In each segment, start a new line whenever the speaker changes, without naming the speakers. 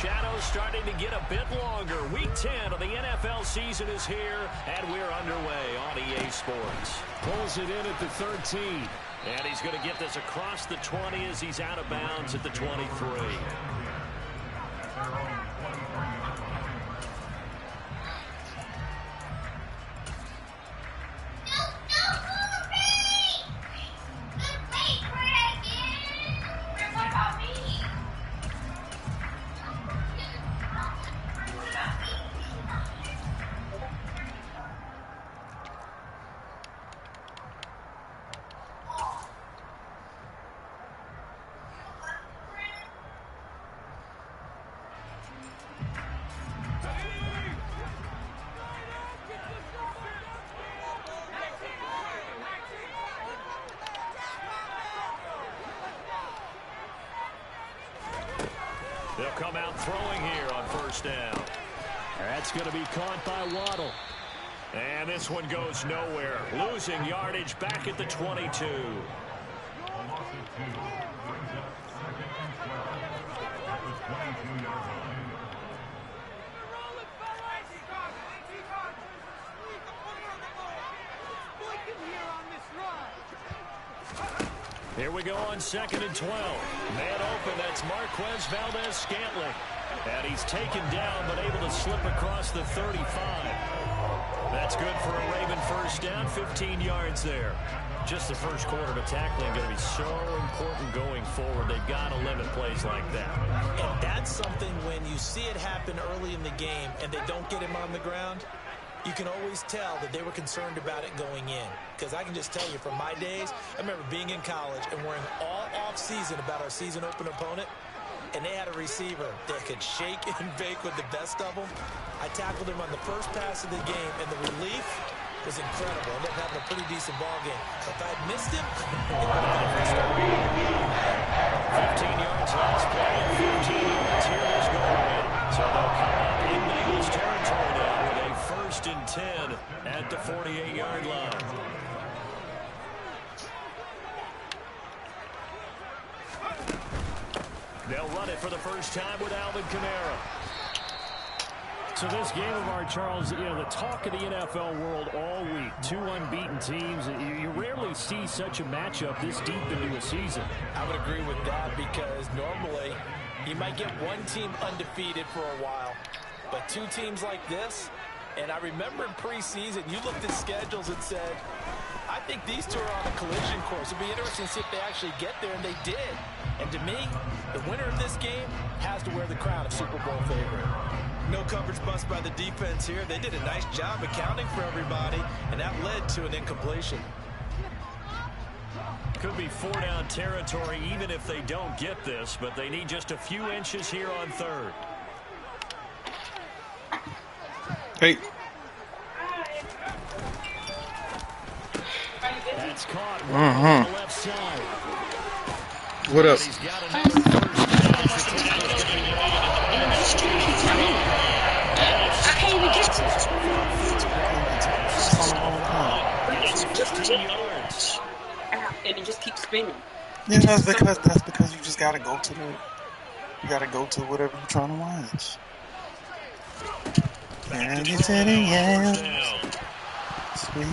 shadows starting to get a bit longer. Week 10 of the NFL season is here, and we're underway on EA Sports.
Pulls it in at the 13.
And he's going to get this across the 20 as he's out of bounds at the 23. They'll come out throwing here on first down.
That's going to be caught by Waddle.
And this one goes nowhere. Losing yardage back at the 22. Here we go on 2nd and 12. Man open, that's Marquez Valdez-Scantling. And he's taken down, but able to slip across the 35. That's good for a Raven first down, 15 yards there. Just the first quarter, but tackling going to be so important going forward. They've got to limit plays like that.
And that's something when you see it happen early in the game and they don't get him on the ground, you can always tell that they were concerned about it going in. Because I can just tell you from my days, I remember being in college and worrying all off-season about our season open opponent, and they had a receiver that could shake and bake with the best of them. I tackled him on the first pass of the game, and the relief was incredible. I ended up having a pretty decent ball game. If I had missed him, it would have been a first down.
15 yards last play, 15 yards here. There's no way. So they'll come up in Bengals territory now with a 1st and 10 at the 48-yard line. They'll run it for the first time with Alvin Kamara.
So this game of ours, Charles, you know, the talk of the NFL world all week. 2 unbeaten teams. You rarely see such a matchup this deep into a season.
I would agree with that because normally you might get one team undefeated for a while. But 2 teams like this, and I remember in preseason, you looked at schedules and said, I think these 2 are on a collision course. It'd be interesting to see if they actually get there, and they did. And to me, the winner of this game has to wear the crown of Super Bowl favorite. No coverage bust by the defense here. They did a nice job accounting for everybody, and that led to an incompletion.
Could be 4-down territory even if they don't get this, but they need just a few inches here on 3rd.
Hey.
That's caught on the left side.
What up?
He's got another first down.
I can't even get to it. And it just keeps spinning.
Yeah, that's because you just gotta go to whatever you're trying to watch. And you said it, yeah. Sweet.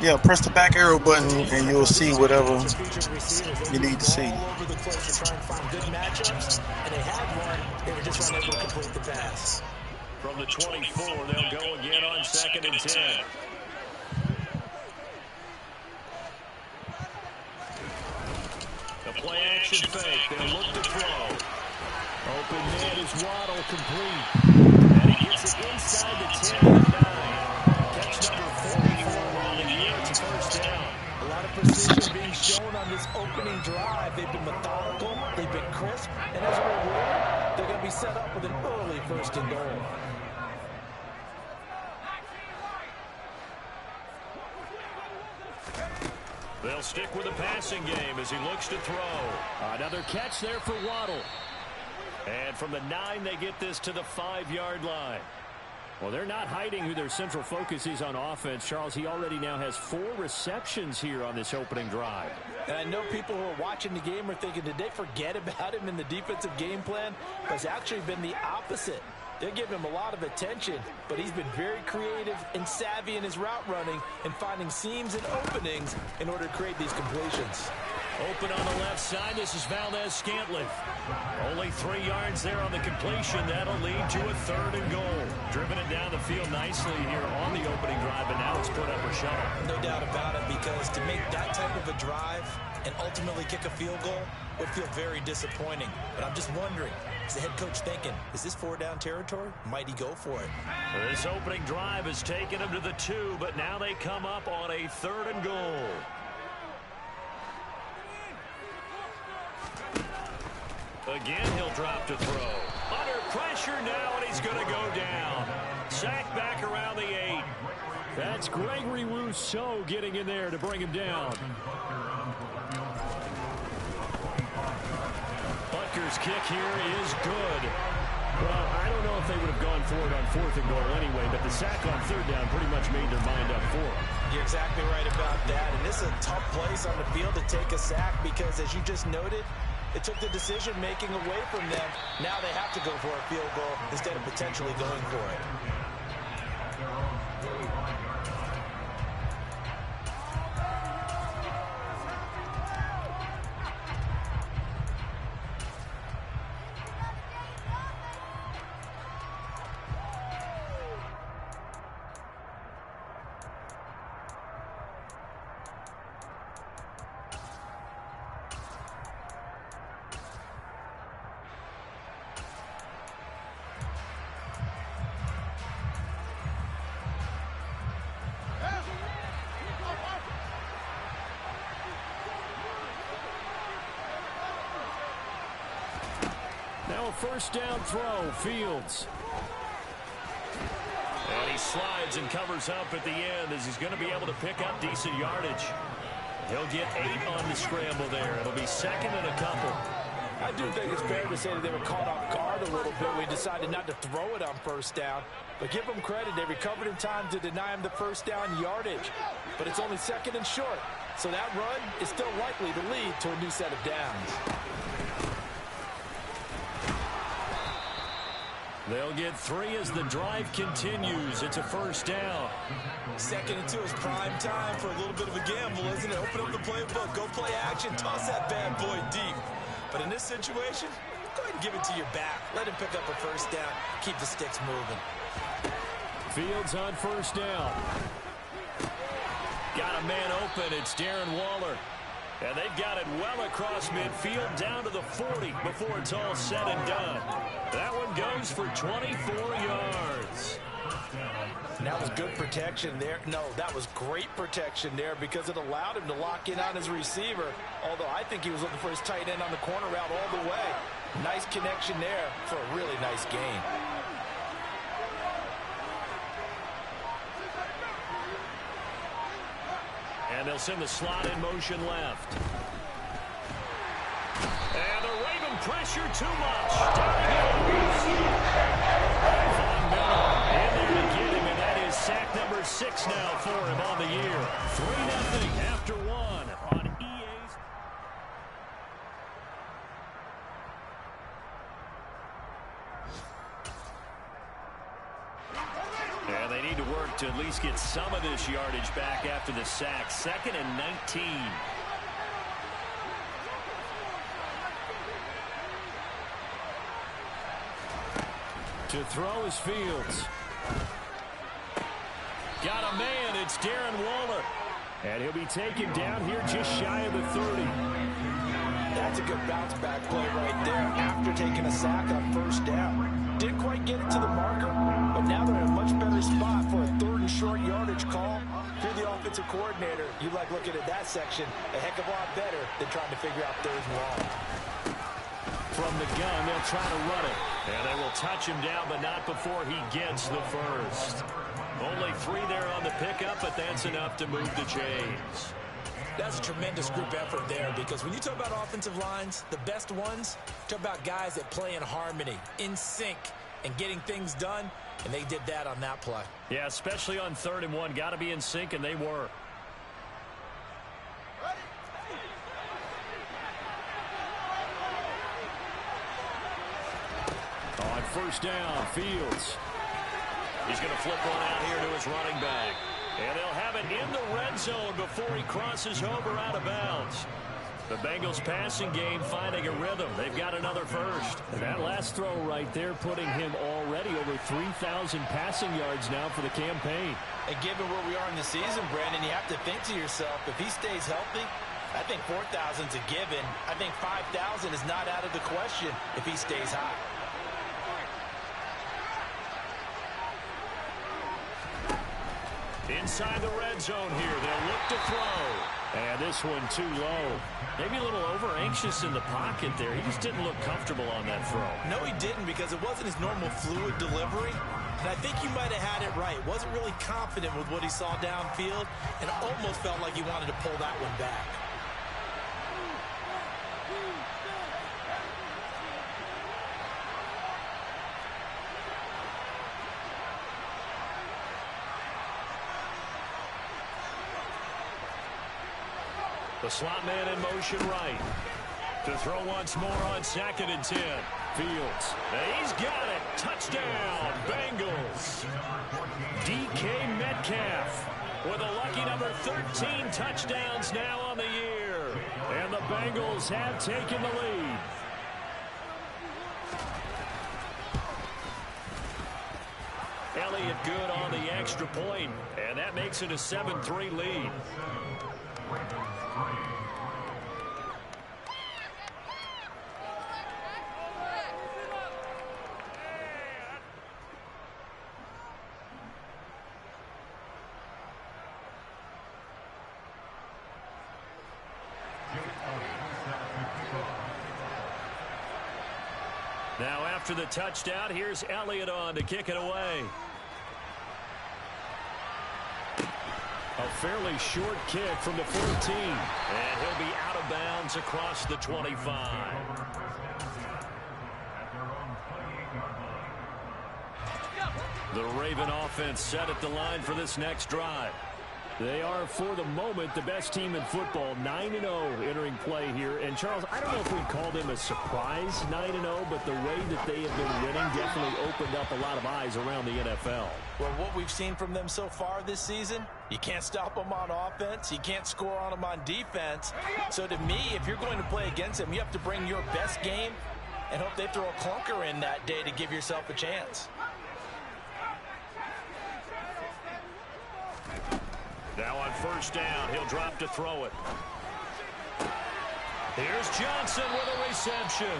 Yeah, press the back arrow button and you'll see whatever you need to see.
From the 24, they'll go again on 2nd and 10. The play action fake. They'll look to throw. Open man is Waddle complete. And he gets it inside the 10 and 9. Catch number 44 on the year. It's a first down.
A lot of precision being shown on this opening drive. They've been methodical. They've been crisp. And as a reward, they're going to be set up with an early 1st and goal.
They'll stick with the passing game as he looks to throw.
Another catch there for Waddle.
And from the 9, they get this to the 5-yard line.
Well, they're not hiding who their central focus is on offense. Charles, he already now has 4 receptions here on this opening drive.
And I know people who are watching the game are thinking, did they forget about him in the defensive game plan? But it's actually been the opposite. They're giving him a lot of attention, but he's been very creative and savvy in his route running and finding seams and openings in order to create these completions.
Open on the left side. This is Valdez-Scantling. Only 3 yards there on the completion. That'll lead to a 3rd and goal. Driven it down the field nicely here on the opening drive, but now it's put up or shuttle.
No doubt about it, because to make that type of a drive and ultimately kick a field goal would feel very disappointing. But I'm just wondering, is the head coach thinking, is this 4-down territory? Might he go for it?
This opening drive has taken them to the 2, but now they come up on a 3rd and goal. Again, he'll drop to throw. Under pressure now, and he's going to go down. Sacked back around the 8.
That's Gregory Rousseau getting in there to bring him down.
Butker's kick here is good.
Well, I don't know if they would have gone for it on 4th and goal anyway, but the sack on 3rd down pretty much made their mind up for it.
You're exactly right about that, and this is a tough place on the field to take a sack because, as you just noted, it took the decision-making away from them. Now they have to go for a field goal instead of potentially going for it.
Now a 1st down throw, Fields.
And he slides and covers up at the end as he's going to be able to pick up decent yardage. He'll get 8 on the scramble there. It'll be 2nd and a couple.
I do think it's fair to say that they were caught off guard a little bit. We decided not to throw it on 1st down. But give them credit. They recovered in time to deny him the 1st down yardage. But it's only 2nd and short. So that run is still likely to lead to a new set of downs.
They'll get 3 as the drive continues. It's a 1st down.
2nd and 2 is prime time for a little bit of a gamble, isn't it? Open up the playbook, go play action, toss that bad boy deep. But in this situation, go ahead and give it to your back. Let him pick up a 1st down, keep the sticks moving.
Fields on 1st down.
Got a man open. It's Darren Waller. And they've got it well across midfield down to the 40 before it's all said and done. That one goes for 24 yards.
And that was good protection there. No, that was great protection there because it allowed him to lock in on his receiver. Although I think he was looking for his tight end on the corner route all the way. Nice connection there for a really nice gain.
And they'll send the slot in motion left. And the Raven pressure too much. Down he goes. Von Miller in there to get him, and that is sack number 6 now for him on the year. 3-0 after 1 on EA's. And they need to work to at least get some of this yardage back after the sack. 2nd and 19.
To throw is Fields.
Got a man. It's Darren Waller.
And he'll be taken down here just shy of the 30.
That's a good bounce back play right there after taking a sack on 1st down. Didn't quite get it to the marker, but now they're in a much better spot for a 3rd and short yardage call. If you're the offensive coordinator, you like looking at that section a heck of a lot better than trying to figure out 3rd and long.
From the gun, they'll try to run it. And they will touch him down, but not before he gets the 1st. Only 3 there on the pickup, but that's enough to move the chains.
That's a tremendous group effort there because when you talk about offensive lines, the best ones, talk about guys that play in harmony, in sync, and getting things done, and they did that on that play.
Yeah, especially on 3rd and 1. Got to be in sync, and they were. On 1st down, Fields.
He's going to flip one out here to his running back. And they'll have it in the red zone before he crosses over out of bounds. The Bengals passing game finding a rhythm. They've got another first.
And that last throw right there putting him already over 3,000 passing yards now for the campaign.
And given where we are in the season, Brandon, you have to think to yourself, if he stays healthy, I think 4,000 is a given. I think 5,000 is not out of the question if he stays hot.
Inside the red zone here, they'll look to throw.
And this one too low.
Maybe a little over-anxious in the pocket there. He just didn't look comfortable on that throw.
No, he didn't, because it wasn't his normal fluid delivery. And I think you might have had it right. Wasn't really confident with what he saw downfield and almost felt like he wanted to pull that one back.
The slot man in motion right. To throw once more on 2nd and 10. Fields. He's got it. Touchdown, Bengals. DK Metcalf with a lucky number 13 touchdowns now on the year. And the Bengals have taken the lead. Elliott good on the extra point, and that makes it a 7-3 lead. Now after the touchdown, here's Elliott on to kick it away.
A fairly short kick from the 14.
And he'll be out of bounds across the 25. The Raven offense set at the line for this next drive.
They are, for the moment, the best team in football, 9-0 entering play here. And, Charles, I don't know if we'd call them a surprise 9-0, but the way that they have been winning definitely opened up a lot of eyes around the NFL.
Well, what we've seen from them so far this season, you can't stop them on offense. You can't score on them on defense. So, to me, if you're going to play against them, you have to bring your best game and hope they throw a clunker in that day to give yourself a chance.
Now on 1st down, he'll drop to throw it. Here's Johnson with a reception.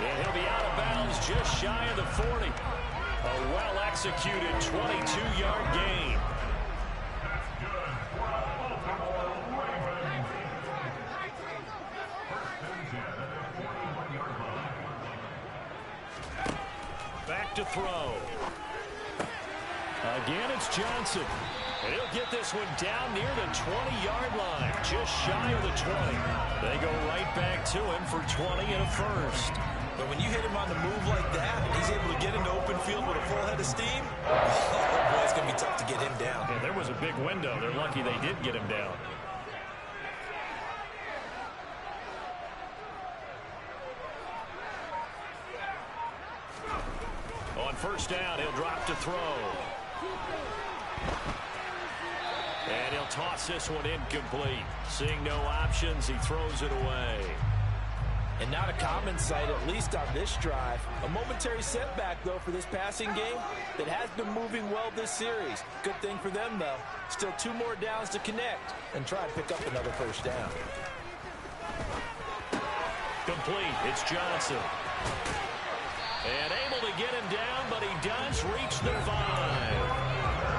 And he'll be out of bounds just shy of the 40. A well-executed 22-yard gain. Back to throw.
Again, it's Johnson.
And he'll get this one down near the 20-yard line, just shy of the 20. They go right back to him for 20 and a first.
But when you hit him on the move like that, and he's able to get into open field with a full head of steam, oh boy, it's going to be tough to get him down.
Yeah, there was a big window. They're lucky they did get him down. On 1st down, he'll drop to throw. And he'll toss this one incomplete. Seeing no options, he throws it away.
And not a common sight, at least on this drive. A momentary setback, though, for this passing game that has been moving well this series. Good thing for them, though. Still 2 more downs to connect and try and pick up another 1st down.
Complete. It's Johnson. And able to get him down, but he does reach the 5.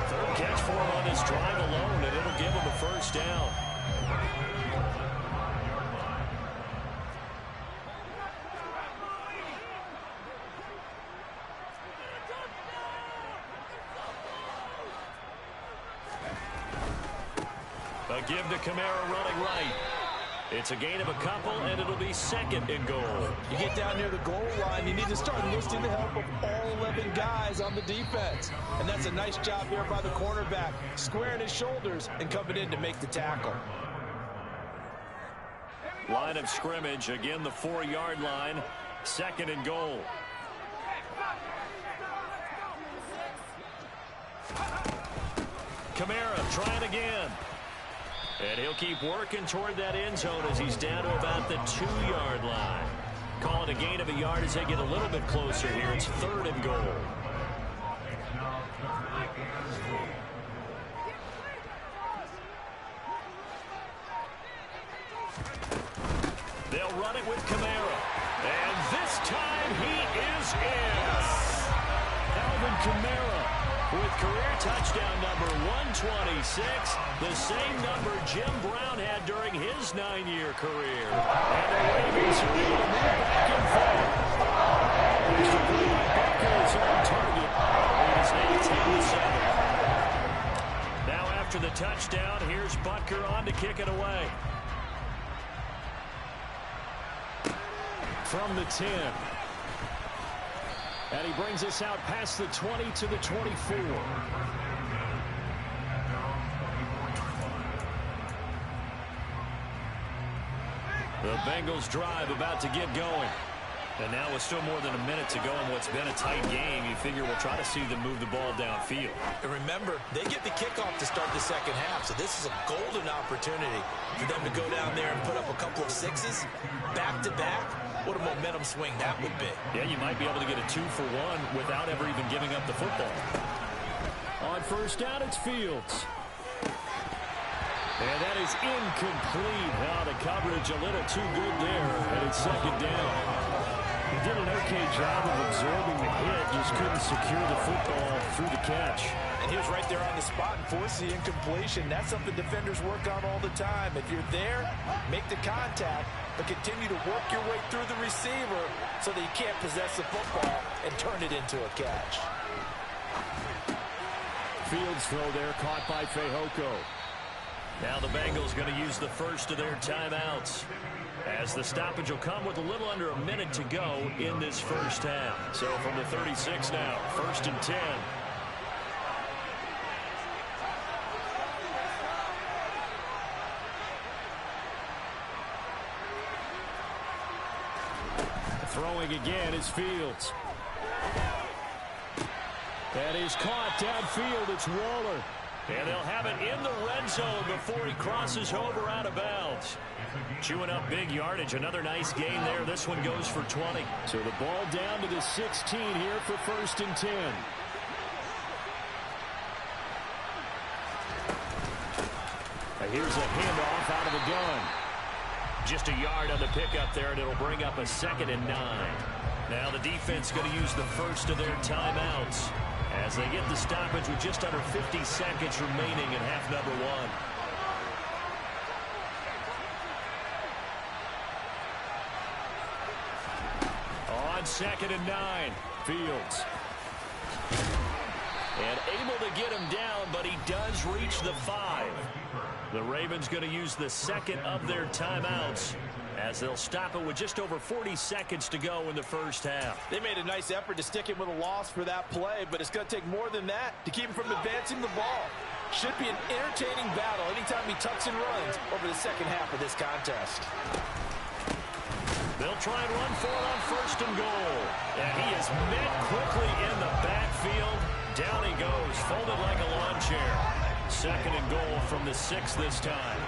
3rd catch for him on this drive alone, and it'll give him a 1st down. A give to Kamara running right. It's a gain of a couple, and it'll be second and goal.
You get down near the goal line, you need to start enlisting the help of all 11 guys on the defense. And that's a nice job there by the cornerback, squaring his shoulders and coming in to make the tackle.
Line of scrimmage, again the 4-yard line, second and goal. Kamara trying again. And he'll keep working toward that end zone as he's down to about the 2-yard line. Call it a gain of a yard as they get a little bit closer here. It's third and goal. They'll run it with Kamara. And this time he is in. Alvin Kamara with career touchdown number 126, the same number Jim Brown had during his 9-year career. And the Ravens are able to move back in front. Extra play by Butker is on target. Lead is now 10-7. Now after the touchdown, here's Butker on to kick it away. From the 10. And he brings us out past the 20 to the 24. The Bengals drive about to get going. And now with still more than a minute to go in what's been a tight game, you figure we'll try to see them move the ball downfield.
And remember, they get the kickoff to start the second half, so this is a golden opportunity for them to go down there and put up a couple of sixes back-to-back. What a momentum swing that would be.
Yeah, you might be able to get a 2-for-1 without ever even giving up the football.
On first down, it's Fields. And that is incomplete. Now the coverage a little too good there, and it's second down. He did an okay job of absorbing the hit, just couldn't secure the football through the catch.
And he was right there on the spot and forced the incompletion. That's something defenders work on all the time. If you're there, make the contact, but continue to work your way through the receiver so that you can't possess the football and turn it into a catch.
Fields throw there, caught by Fehoko.
Now the Bengals going to use the first of their timeouts, as the stoppage will come with a little under a minute to go in this first half. So from the 36 now, first and 10.
Throwing again is Fields. That is caught downfield. It's Waller.
And they'll have it in the red zone before he crosses over out of bounds. Chewing up big yardage. Another nice gain there. This one goes for 20.
So the ball down to the 16 here for first and 10. Here's a handoff out of the gun.
Just a yard on the pickup there, and it'll bring up a second and 9. Now the defense going to use the first of their timeouts as they get the stoppage with just under 50 seconds remaining in half number 1. On second and 9, Fields. And able to get him down, but he does reach the 5. The Ravens going to use the second of their timeouts as they'll stop it with just over 40 seconds to go in the first half.
They made a nice effort to stick him with a loss for that play, but it's going to take more than that to keep him from advancing the ball. Should be an entertaining battle anytime he tucks and runs over the second half of this contest.
They'll try and run for it on first and goal. And he is met quickly in the backfield. Down he goes, folded like a lawn chair. Second and goal from the 6 this time.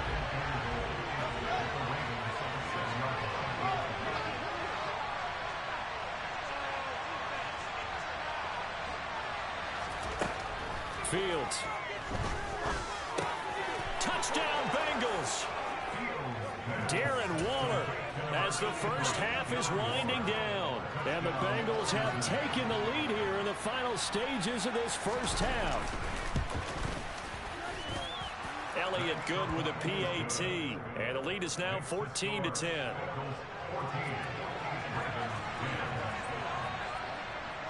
Fields. Touchdown Bengals. Darren Waller as the first half is winding down.
And the Bengals have taken the lead here in the final stages of this first half.
Elliott good with a PAT. And the lead is now 14-10.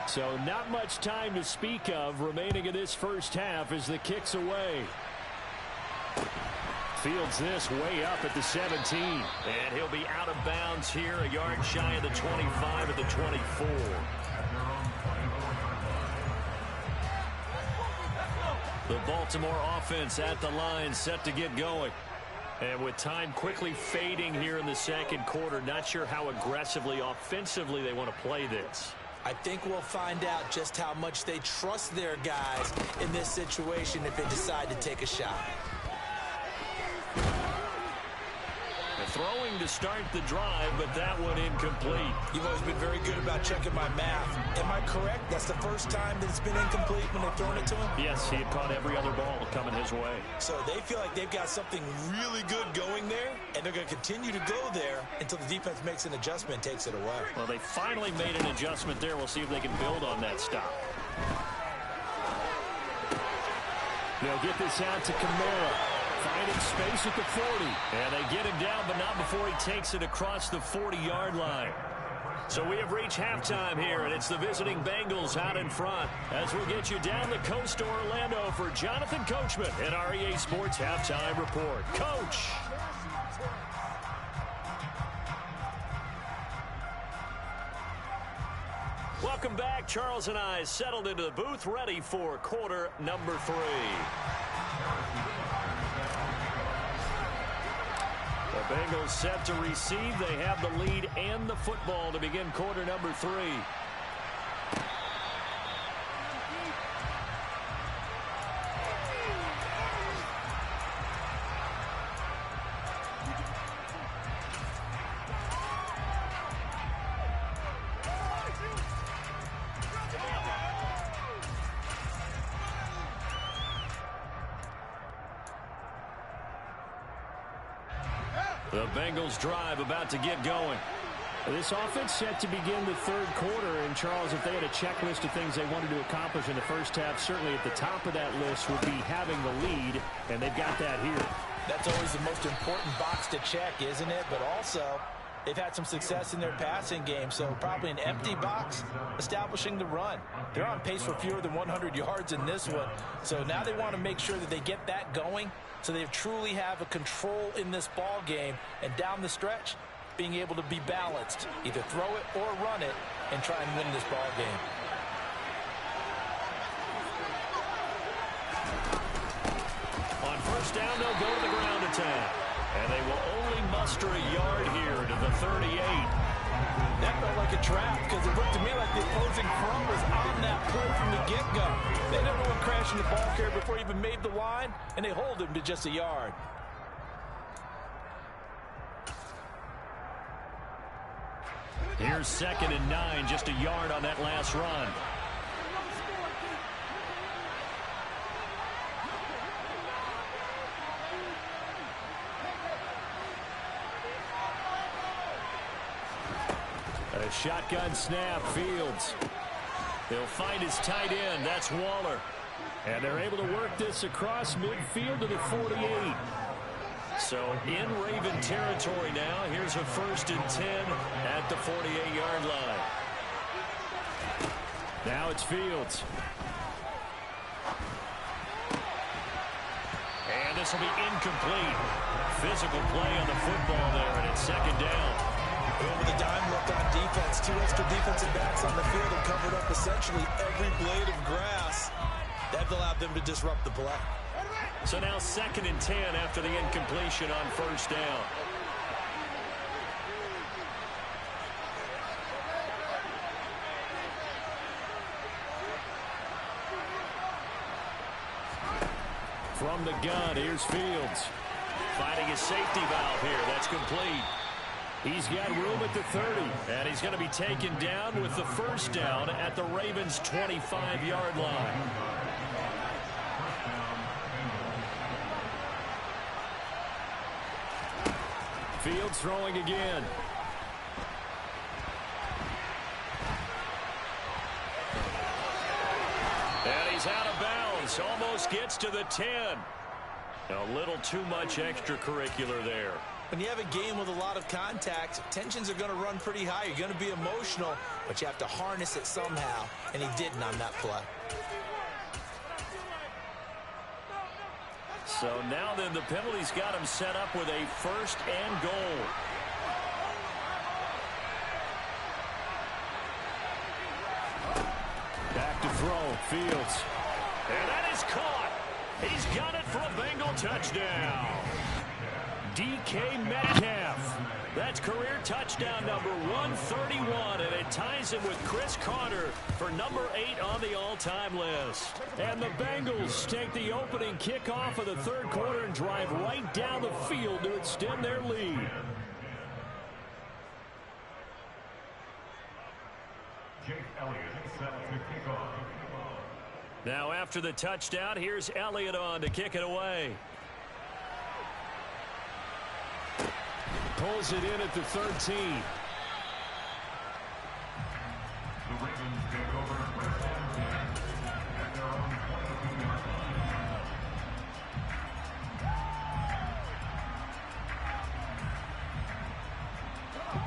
So not much time to speak of remaining in this first half as the kick's away. Fields this way up at the 17.
And he'll be out of bounds here, a yard shy of the 25 at the 24. The Baltimore offense at the line, set to get going. And with time quickly fading here in the second quarter, not sure how aggressively, offensively they want to play this.
I think we'll find out just how much they trust their guys in this situation if they decide to take a shot.
Throwing to start the drive, but that one incomplete.
You've always been very good about checking my math. Am I correct? That's the first time that it's been incomplete when they've thrown it to him?
Yes, he had caught every other ball coming his way.
So they feel like they've got something really good going there, and they're going to continue to go there until the defense makes an adjustment and takes it away.
Well, they finally made an adjustment there. We'll see if they can build on that stop.
They'll get this out to Kamara. Finding space at the 40.
And they get him down, but not before he takes it across the 40-yard line. So we have reached halftime here, and it's the visiting Bengals out in front. As we'll get you down the coast to Orlando for Jonathan Coachman and our EA Sports Halftime Report. Coach! Welcome back. Charles and I settled into the booth, ready for quarter number 3. The Bengals set to receive. They have the lead and the football to begin quarter number 3. The Bengals drive about to get going.
This offense set to begin the third quarter. And, Charles, if they had a checklist of things they wanted to accomplish in the first half, certainly at the top of that list would be having the lead, and they've got that here.
That's always the most important box to check, isn't it? But also, they've had some success in their passing game, so probably an empty box establishing the run. They're on pace for fewer than 100 yards in this one, so now they want to make sure that they get that going so they truly have a control in this ball game, and down the stretch, being able to be balanced, either throw it or run it, and try and win this ball game.
On first down, they'll go to the ground attack. And they will only muster a yard here to the 38.
That felt like a trap because it looked to me like the opposing front was on that play from the get-go. They didn't know what crashing the ball carrier before he even made the line, and they hold him to just a yard.
Here's 2nd and 9, just a yard on that last run. A shotgun snap, Fields. They'll find his tight end, that's Waller.
And they're able to work this across midfield to the 48.
So in Raven territory now. Here's a 1st and 10 at the 48-yard line.
Now it's Fields.
And this will be incomplete. Physical play on the football there, and it's 2nd down.
Well, with a dime left on defense, 2 extra defensive backs on the field and covered up essentially every blade of grass. That allowed them to disrupt the play.
So now 2nd and 10 after the incompletion on 1st down.
From the gun, here's Fields.
Finding his safety valve here. That's complete.
He's got room at the 30.
And he's going to be taken down with the 1st down at the Ravens' 25-yard line.
Fields throwing again.
And he's out of bounds. Almost gets to the 10. A little too much extracurricular there.
When you have a game with a lot of contact, tensions are going to run pretty high. You're going to be emotional, but you have to harness it somehow, and he didn't on that play.
So now then the penalty's got him set up with a 1st and goal.
Back to throw. Fields.
And that is caught. He's got it for a Bengal touchdown. DK Metcalf. That's career touchdown number 131, and it ties him with Chris Carter for number 8 on the all-time list.
And the Bengals take the opening kickoff of the 3rd quarter and drive right down the field to extend their lead.
Now after the touchdown, here's Elliott on to kick it away.
Pulls it in at the 13.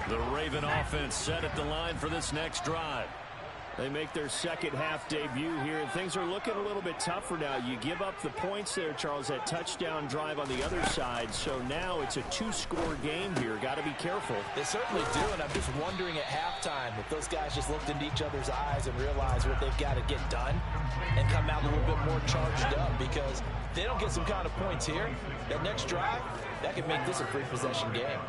The Raven offense set at the line for this next drive.
They make their second half debut here, and things are looking a little bit tougher now. You give up the points there, Charles, that touchdown drive on the other side. So now it's a 2-score game here. Got to be careful.
They certainly do, and I'm just wondering at halftime if those guys just looked into each other's eyes and realized what they've got to get done and come out a little bit more charged up, because if they don't get some kind of points here, that next drive, that could make this a 3-possession game.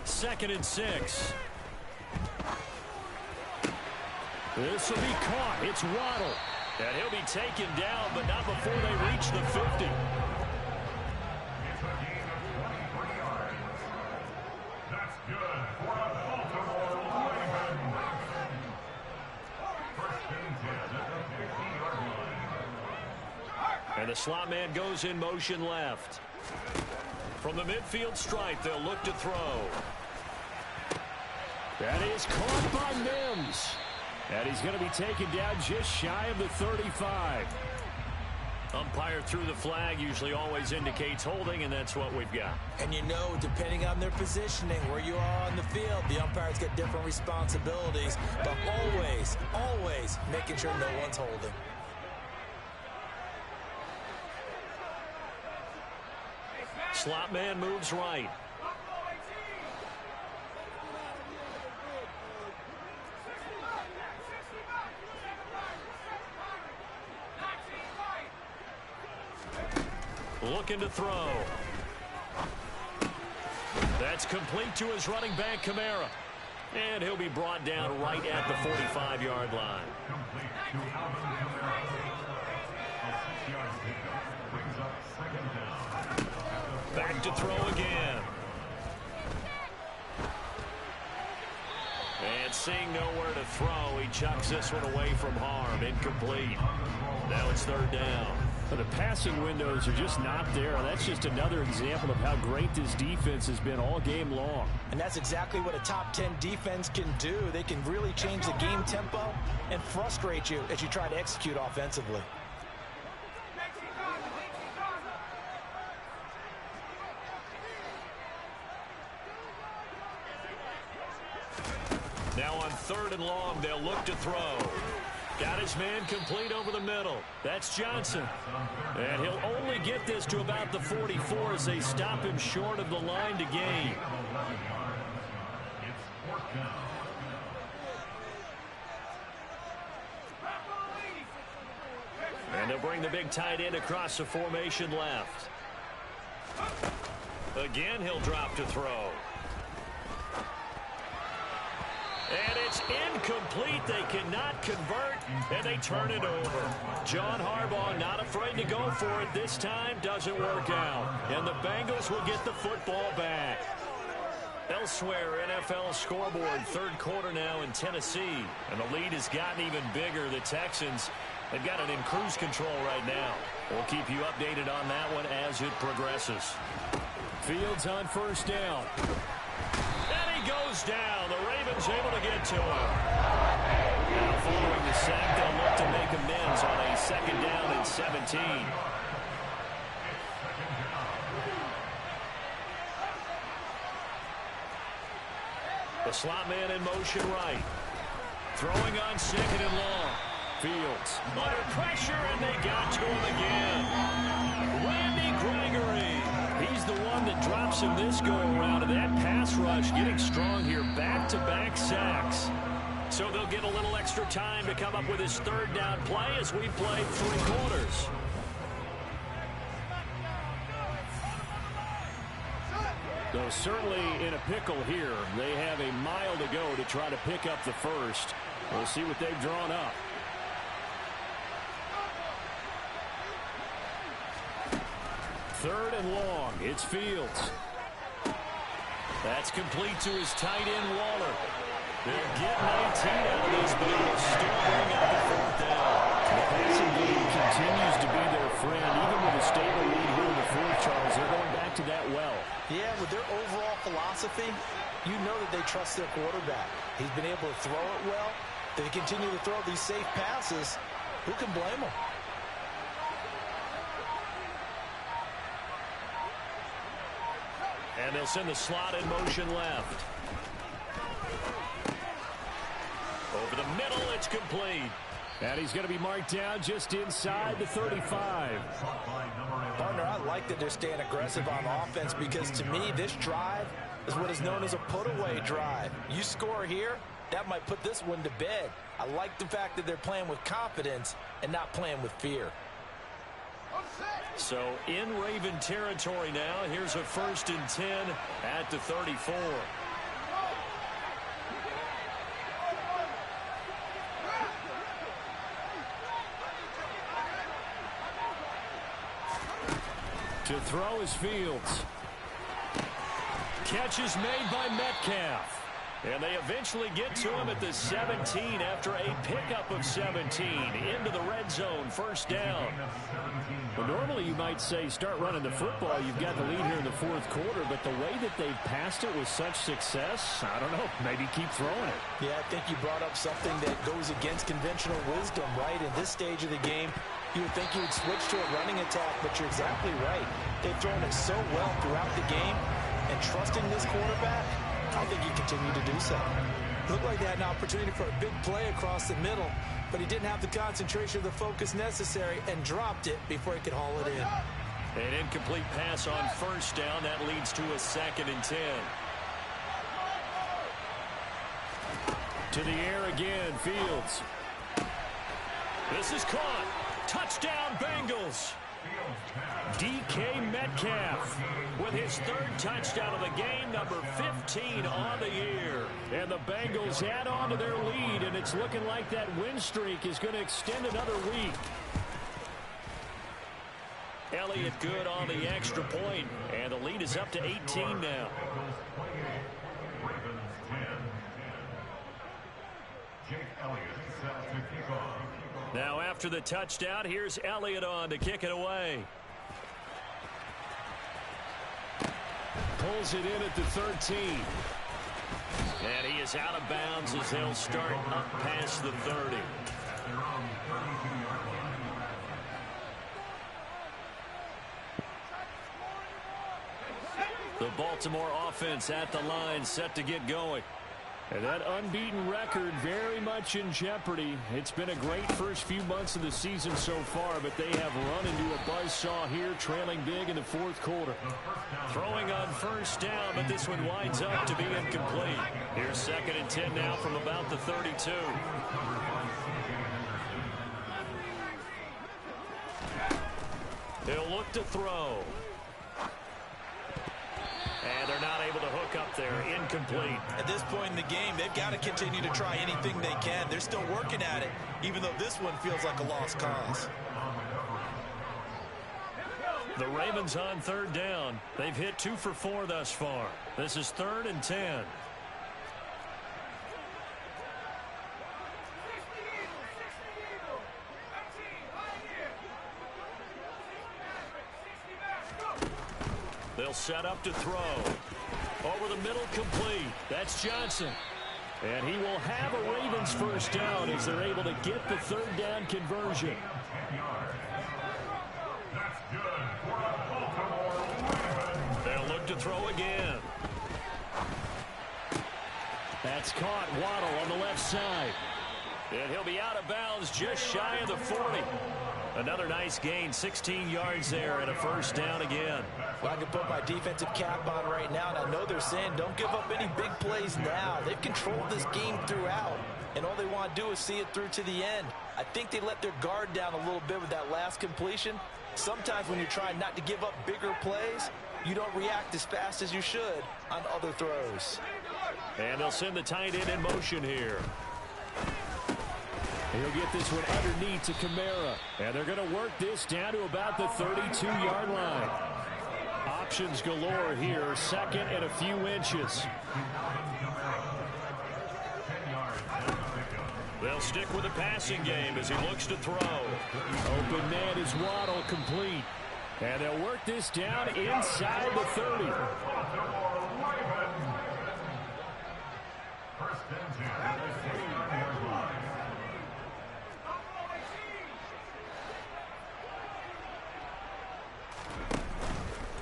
2nd and 6.
This will be caught. It's Waddle.
And he'll be taken down, but not before they reach the 50.
That's good for a Baltimore Raven. 1st and 10 at the 50-yard line.
And the slot man goes in motion left. From the midfield stripe, they'll look to throw.
That is caught by Mims. And he's going to be taken down just shy of the 35.
Umpire threw the flag, usually always indicates holding, and that's what we've got.
And you know, depending on their positioning, where you are on the field, the umpires get different responsibilities, but always making sure no one's holding.
Slot man moves right. Looking to throw. That's complete to his running back, Kamara. And he'll be brought down right at the 45-yard line. Back to throw again. And seeing nowhere to throw, he chucks this one away from harm. Incomplete. Now it's 3rd down.
The passing windows are just not there. That's just another example of how great this defense has been all game long.
And that's exactly what a top 10 defense can do. They can really change the game tempo and frustrate you as you try to execute offensively.
Now on 3rd and long, they'll look to throw. Got his man complete over the middle. That's Johnson. And he'll only get this to about the 44 as they stop him short of the line to gain. And they'll bring the big tight end across the formation left. Again, he'll drop to throw. And it's incomplete. They cannot convert, and they turn it over. John Harbaugh not afraid to go for it this time. Doesn't work out. And the Bengals will get the football back. Elsewhere, NFL scoreboard, 3rd quarter now in Tennessee. And the lead has gotten even bigger. The Texans, they've got it in cruise control right now. We'll keep you updated on that one as it progresses.
Fields on 1st down.
Goes down. The Ravens able to get to him. Now following the sack, they'll look to make amends on a 2nd down and 17. The slot man in motion right. Throwing on 2nd and long.
Fields. Under pressure, and they got to him again. Randy Gregory. He's the one that drops him this go-around, and that pass rush getting strong here. Back-to-back sacks. So they'll get a little extra time to come up with his third down play as we play 3 quarters. So certainly in a pickle here. They have a mile to go to try to pick up the first. We'll see what they've drawn up. Third and long. It's Fields. That's complete to his tight end, Waller. They'll get 19 out of this, but it'll still bring up the 4th down. The passing game continues to be their friend. Even with a stable lead here in the 4th, Charles, they're going back to that well.
Yeah, with their overall philosophy, you know that they trust their quarterback. He's been able to throw it well. They continue to throw these safe passes. Who can blame them?
And they'll send the slot in motion left. Over the middle, it's complete. And he's going to be marked down just inside the 35.
Partner, I like that they're staying aggressive on offense because to me, this drive is what is known as a put-away drive. You score here, that might put this one to bed. I like the fact that they're playing with confidence and not playing with fear.
So in Raven territory now, here's a 1st and 10 at the 34. To throw is Fields. Catch is made by Metcalf. And they eventually get to him at the 17 after a pickup of 17 into the red zone. 1st down. Well, normally you might say start running the football. You've got the lead here in the 4th quarter, but the way that they've passed it with such success, I don't know, maybe keep throwing it.
Yeah, I think you brought up something that goes against conventional wisdom, right? In this stage of the game, you would think you would switch to a running attack, but you're exactly right. They've thrown it so well throughout the game, and trusting this quarterback, I think he continued to do so. Looked like they had an opportunity for a big play across the middle, but he didn't have the concentration or the focus necessary and dropped it before he could haul it in.
An incomplete pass on 1st down. That leads to a 2nd and 10. To the air again, Fields. This is caught. Touchdown, Bengals. DK Metcalf with his 3rd touchdown of the game, number 15 on the year. And the Bengals add on to their lead, and it's looking like that win streak is going to extend another week. Elliott good on the extra point, and the lead is up to 18 now. Now after the touchdown, here's Elliott on to kick it away. Pulls it in at the 13. And he is out of bounds as they'll start up past the 30. The Baltimore offense at the line, set to get going. And that unbeaten record very much in jeopardy. It's been a great first few months of the season so far, but they have run into a buzzsaw here, trailing big in the 4th quarter. Throwing on 1st down, but this one winds up to be incomplete. Here's 2nd and 10 now from about the 32. He'll look to throw. And they're not able to hook up there. Incomplete.
At this point in the game, they've got to continue to try anything they can. They're still working at it, even though this one feels like a lost cause.
The Ravens on 3rd down. They've hit 2 for 4 thus far. This is 3rd and 10. They'll set up to throw. Over the middle, complete. That's Johnson. And he will have a Ravens 1st down as they're able to get the 3rd down conversion. They'll look to throw again. That's caught. Waddle on the left side.
And he'll be out of bounds just shy of the 40. Another nice gain, 16 yards there and a first down again.
Well, I can put my defensive cap on right now, and I know they're saying don't give up any big plays now. They've controlled this game throughout, and all they want to do is see it through to the end. I think they let their guard down a little bit with that last completion. Sometimes when you're trying not to give up bigger plays, you don't react as fast as you should on other throws.
And they'll send the tight end in motion here. He'll get this one underneath to Kamara. And they're going to work this down to about the 32-yard line. Options galore here. Second and a few inches.
They'll stick with the passing game as he looks to throw.
Open man is Waddle, complete. And they'll work this down inside the 30.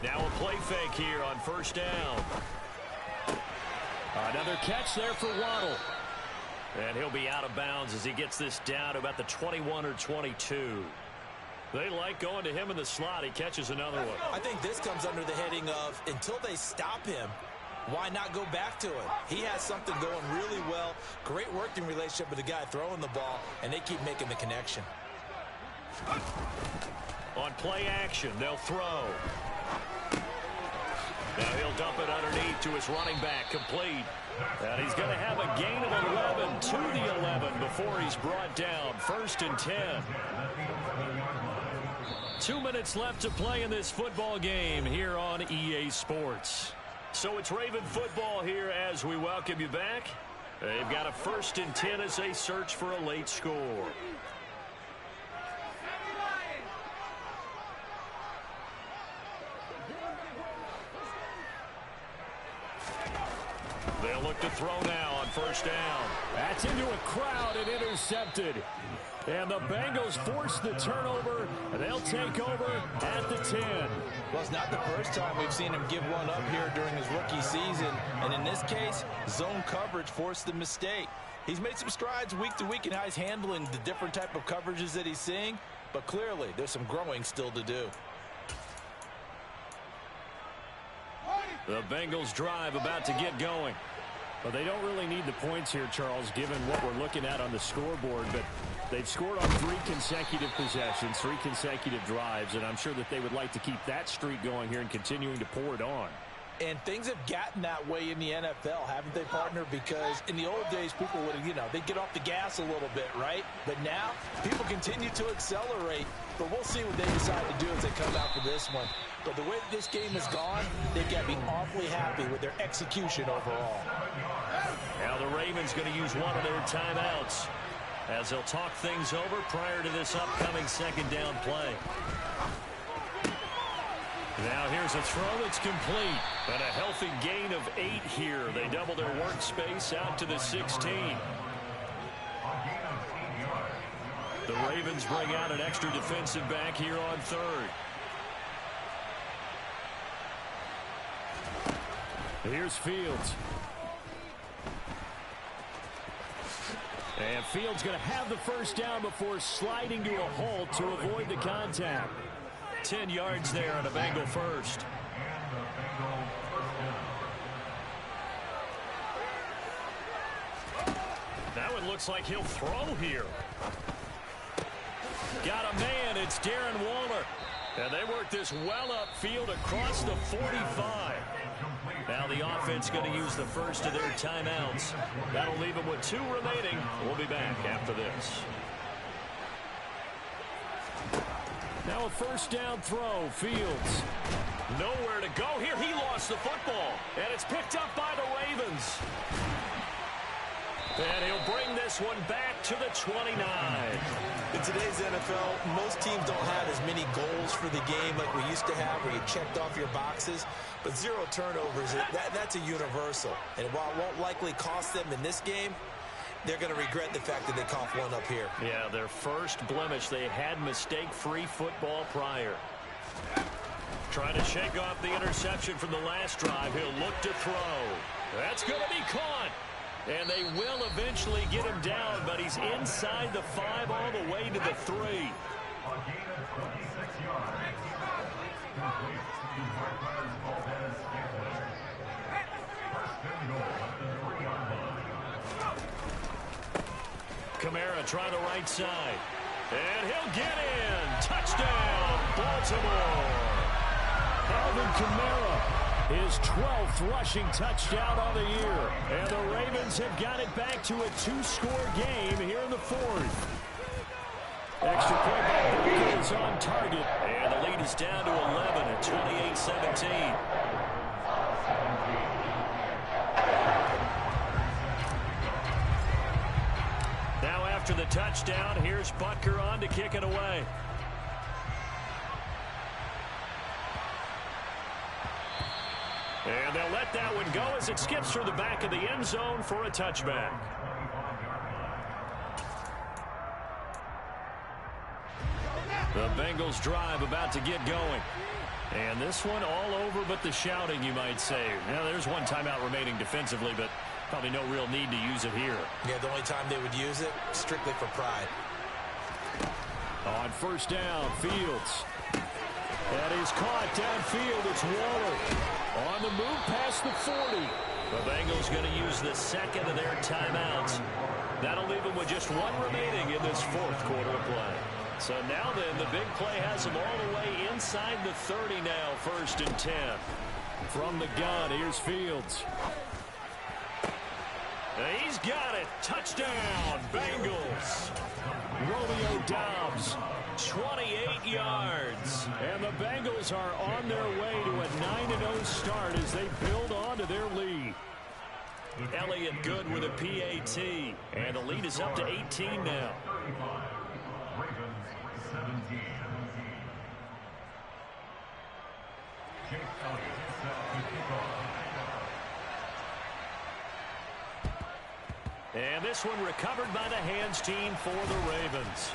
Now a play fake here on first down.
Another catch there for Waddle.
And he'll be out of bounds as he gets this down to about the 21 or 22. They like going to him in the slot. He catches another one.
I think this comes under the heading of until they stop him, why not go back to it? He has something going really well. Great working relationship with the guy throwing the ball, and they keep making the connection.
On play action, they'll throw. Now he'll dump it underneath to his running back, complete. And he's going to have a gain of 11 to the 11 before he's brought down. 1st and 10. 2 minutes left to play in this football game here on EA Sports. So it's Raven football here as we welcome you back. They've got a 1st and 10 as they search for a late score. They'll look to throw now on first down.
That's into a crowd and intercepted. And the Bengals force the turnover, and they'll take over at the 10.
Well, it's not the first time we've seen him give one up here during his rookie season. And in this case, zone coverage forced the mistake. He's made some strides week to week in how he's handling the different type of coverages that he's seeing. But clearly, there's some growing still to do.
The Bengals drive about to get going. Well, they don't really need the points here, Charles, given what we're looking at on the scoreboard. But they've scored on 3 consecutive possessions, 3 consecutive drives, and I'm sure that they would like to keep that streak going here and continuing to pour it on.
And things have gotten that way in the NFL, haven't they, partner? Because in the old days, people would, they'd get off the gas a little bit, right? But now, people continue to accelerate. But we'll see what they decide to do as they come out for this one. But the way that this game has gone, they've got to be awfully happy with their execution overall.
Now the Ravens going to use one of their timeouts as they'll talk things over prior to this upcoming 2nd down play. Now here's a throw that's complete. And a healthy gain of 8 here. They double their workspace out to the 16. The Ravens bring out an extra defensive back here on 3rd.
Here's Fields. And Fields going to have the first down before sliding to a halt to avoid the contact.
10 yards there on a Bengal first. Now it looks like he'll throw here. Got a man. It's Darren Waller. And they work this well upfield across the 45. Now the offense going to use the first of their timeouts. That'll leave them with 2 remaining. We'll be back after this.
Now a first down throw. Fields.
Nowhere to go here. He lost the football. And it's picked up by the Ravens. And he'll bring this one back to the 29.
In today's NFL, most teams don't have as many goals for the game like we used to have, where you checked off your boxes. But 0 turnovers, that's a universal. And while it won't likely cost them in this game, they're going to regret the fact that they coughed one up here.
Yeah, their first blemish. They had mistake-free football prior. Trying to shake off the interception from the last drive. He'll look to throw. That's going to be caught. And they will eventually get him down, but he's inside the 5 all the way to the 3.
A gain of 26 yards. Complete to Marquez Valdez-Scantling. First and goal at the 3-yard line.
Kamara trying the right side. And he'll get in. Touchdown, Baltimore.
Alvin Kamara, his 12th rushing touchdown of the year. And the Ravens have got it back to a 2-score game here in the 4th. Extra point by Bengals on target.
And the lead is down to 11 at 28-17. Now after the touchdown, here's Butker on to kick it away. And they'll let that one go as it skips through the back of the end zone for a touchback. The Bengals drive about to get going. And this one all over but the shouting, you might say. Now, there's one timeout remaining defensively, but probably no real need to use it here.
Yeah, the only time they would use it, strictly for pride.
On first down, Fields. That is caught downfield. It's Waller. On the move past the 40.
The Bengals going to use the second of their timeouts. That'll leave them with just one remaining in this 4th quarter of play. So now then, the big play has them all the way inside the 30 now, 1st and 10.
From the gun, here's Fields.
He's got it. Touchdown, Bengals.
Romeo Doubs.
28 yards.
And the Bengals are on their way to a 9-0 start as they build on to their lead.
Elliott good with a PAT. And the lead is up to 18 now.
Ravens 17. Jake Elliott set to kick off.
And this one recovered by the hands team for the Ravens.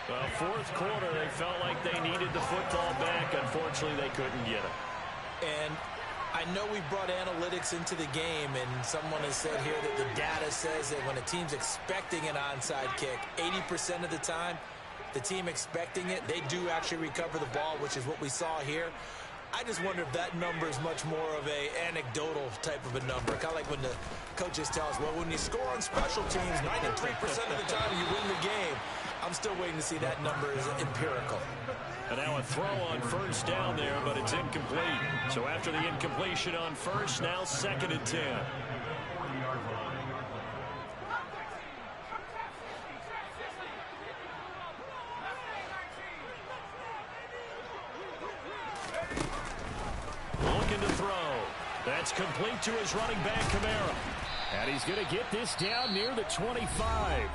Well, 4th quarter, they felt like they needed the football back. Unfortunately, they couldn't get it.
And I know we brought analytics into the game, and someone has said here that the data says that when a team's expecting an onside kick, 80% of the time, the team expecting it, they do actually recover the ball, which is what we saw here. I just wonder if that number is much more of a anecdotal type of a number. Kind of like when the coaches tell us, well, when you score on special teams, 93% of the time you win the game. I'm still waiting to see that number is empirical.
And now a throw on first down there, but it's incomplete. So after the incompletion on first, now 2nd and 10. Looking to throw. That's complete to his running back, Kamara.
And he's going to get this down near the 25.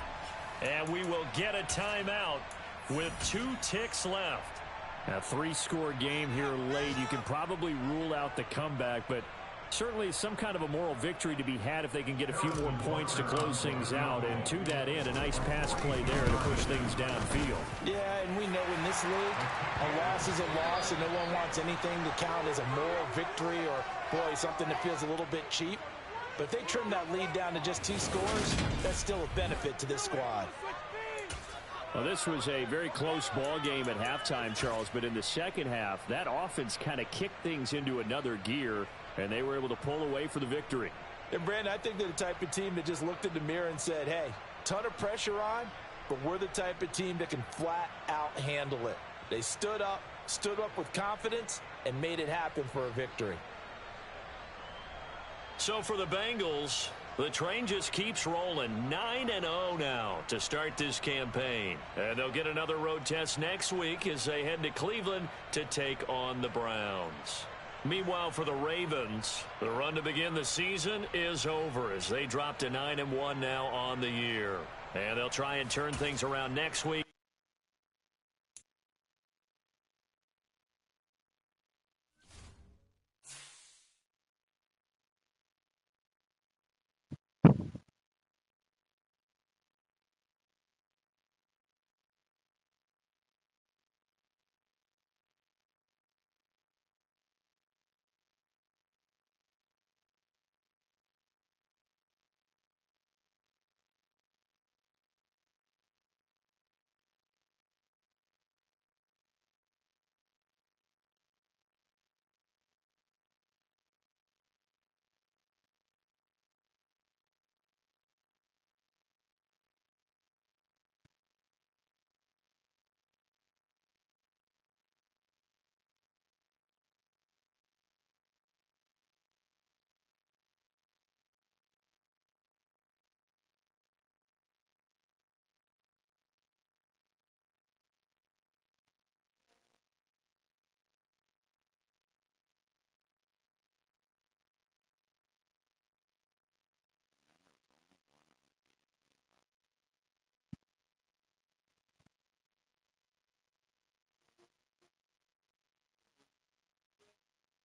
And we will get a timeout with 2 ticks left.
A 3-score game here late. You can probably rule out the comeback, but certainly some kind of a moral victory to be had if they can get a few more points to close things out. And to that end, a nice pass play there to push things downfield.
Yeah, and we know in this league, a loss is a loss, and no one wants anything to count as a moral victory or, boy, something that feels a little bit cheap. But if they trim that lead down to just 2 scores, that's still a benefit to this squad.
Well, this was a very close ball game at halftime, Charles, but in the second half, that offense kind of kicked things into another gear, and they were able to pull away for the victory.
And, Brandon, I think they're the type of team that just looked in the mirror and said, hey, ton of pressure on, but we're the type of team that can flat out handle it. They stood up with confidence, and made it happen for a victory.
So for the Bengals, the train just keeps rolling. 9-0 now to start this campaign. And they'll get another road test next week as they head to Cleveland to take on the Browns. Meanwhile, for the Ravens, the run to begin the season is over as they drop to 9-1 now on the year. And they'll try and turn things around next week.